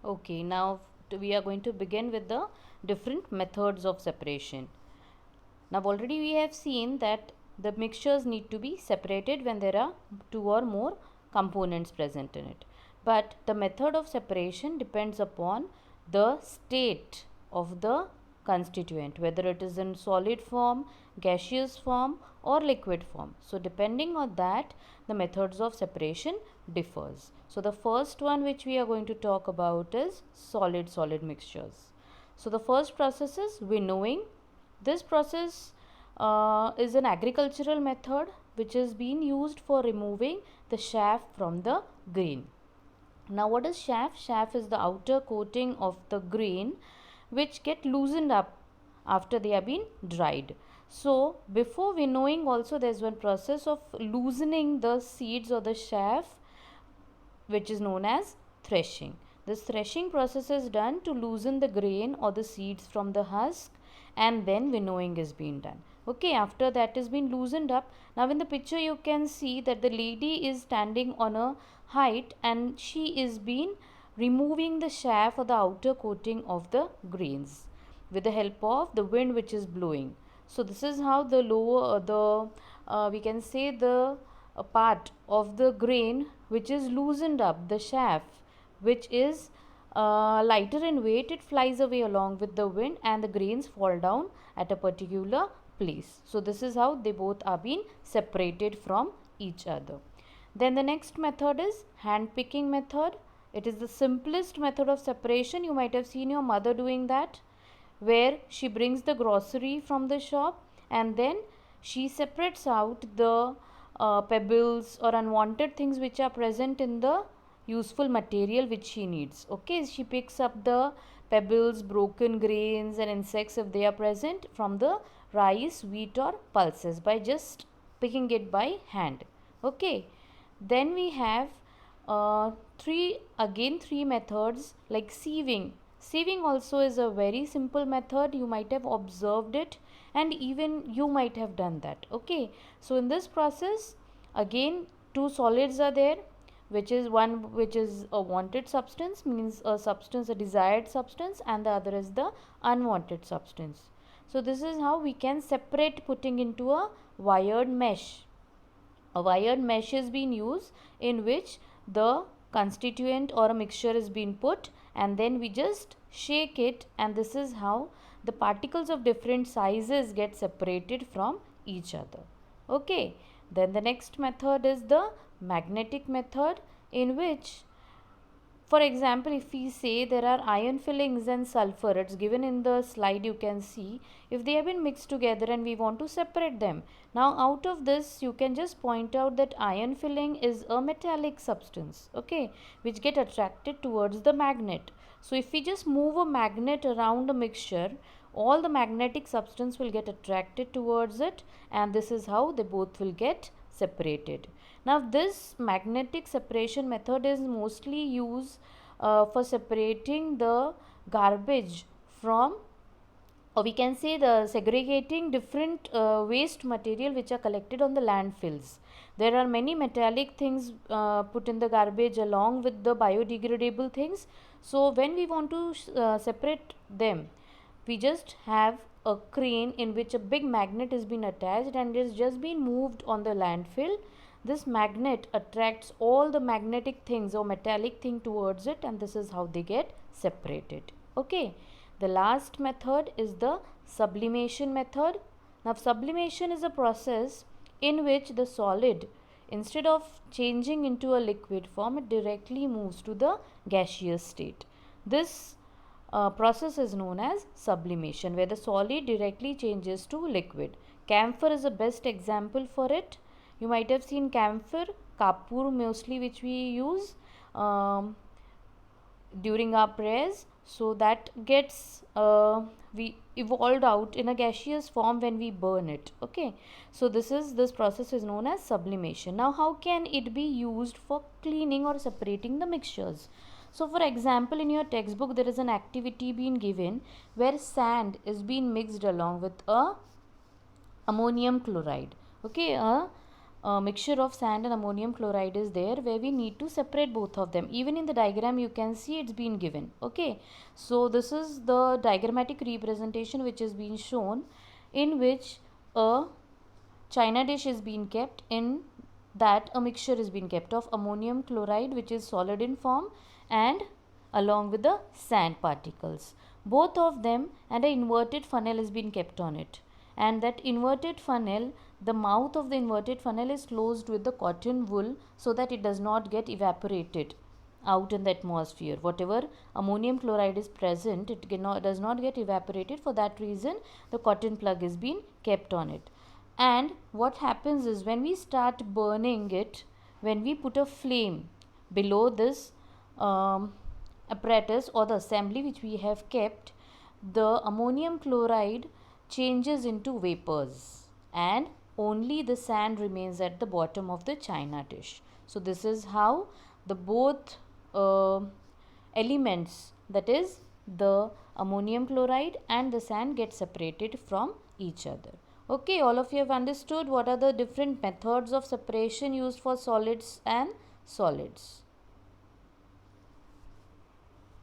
Okay, now we are going to begin with the different methods of separation. Now already we have seen that the mixtures need to be separated when there are two or more components present in it. But the method of separation depends upon the state of the constituent, whether it is in solid form, gaseous form or liquid form. So depending on that, the methods of separation differs. So the first one which we are going to talk about is solid mixtures. So the first process is winnowing. This process is an agricultural method which is being used for removing the chaff from the grain. Now what is chaff? Chaff is the outer coating of the grain which get loosened up after they have been dried. So before winnowing also there is one process of loosening the seeds or the chaff which is known as threshing. This threshing process is done to loosen the grain or the seeds from the husk, and then winnowing is being done. Okay, after that is been loosened up. Now in the picture you can see that the lady is standing on a height and she is being removing the chaff or the outer coating of the grains with the help of the wind which is blowing. So this is how the lower we can say the part of the grain which is loosened up, the chaff which is lighter in weight, it flies away along with the wind and the grains fall down at a particular place. So this is how they both are being separated from each other. Then the next method is hand picking method. It is the simplest method of separation. You might have seen your mother doing that, where she brings the grocery from the shop and then she separates out the pebbles or unwanted things which are present in the useful material which she needs. Okay, she picks up the pebbles, broken grains and insects if they are present from the rice, wheat or pulses by just picking it by hand. Okay, then we have three methods like sieving. Sieving also is a very simple method. You might have observed it and even you might have done that. Okay, so in this process again two solids are there, which is one which is a wanted substance, means a substance, a desired substance, and the other is the unwanted substance. So this is how we can separate putting into a wired mesh. A wired mesh is being used in which the constituent or a mixture is being put and then we just shake it, and this is how the particles of different sizes get separated from each other. Okay, then the next method is the magnetic method, in which, for example, if we say there are iron fillings and sulfur, it's given in the slide, you can see, if they have been mixed together and we want to separate them. Now out of this you can just point out that iron filling is a metallic substance, okay, which get attracted towards the magnet. So if we just move a magnet around a mixture, all the magnetic substance will get attracted towards it, and this is how they both will get separated. Now this magnetic separation method is mostly used for separating the garbage from, or we can say the segregating different waste material which are collected on the landfills. There are many metallic things put in the garbage along with the biodegradable things. So when we want to separate them, we just have a crane in which a big magnet is being attached and is just being moved on the landfill. This magnet attracts all the magnetic things or metallic thing towards it, and this is how they get separated. Okay, the last method is the sublimation method. Now sublimation is a process in which the solid, instead of changing into a liquid form, it directly moves to the gaseous state. This process is known as sublimation, where the solid directly changes to liquid. Camphor is the best example for it. You might have seen camphor, kapur mostly, which we use during our prayers. So that gets we evolved out in a gaseous form when we burn it. Okay, so this process is known as sublimation. Now how can it be used for cleaning or separating the mixtures? So for example, in your textbook there is an activity being given where sand is being mixed along with a ammonium chloride. Okay, mixture of sand and ammonium chloride is there, where we need to separate both of them. Even in the diagram you can see it's been given. Okay, so this is the diagrammatic representation which is being shown, in which a china dish is being kept, in that a mixture is being kept of ammonium chloride, which is solid in form, and along with the sand particles, both of them, and an inverted funnel is being kept on it. And that inverted funnel, the mouth of the inverted funnel is closed with the cotton wool, so that it does not get evaporated out in the atmosphere. Whatever ammonium chloride is present, it does not get evaporated. For that reason, the cotton plug is being kept on it. And what happens is, when we start burning it, when we put a flame below this apparatus or the assembly which we have kept, the ammonium chloride changes into vapors, and only the sand remains at the bottom of the china dish. So this is how the both elements, that is the ammonium chloride and the sand, get separated from each other. Okay, all of you have understood what are the different methods of separation used for solids and solids.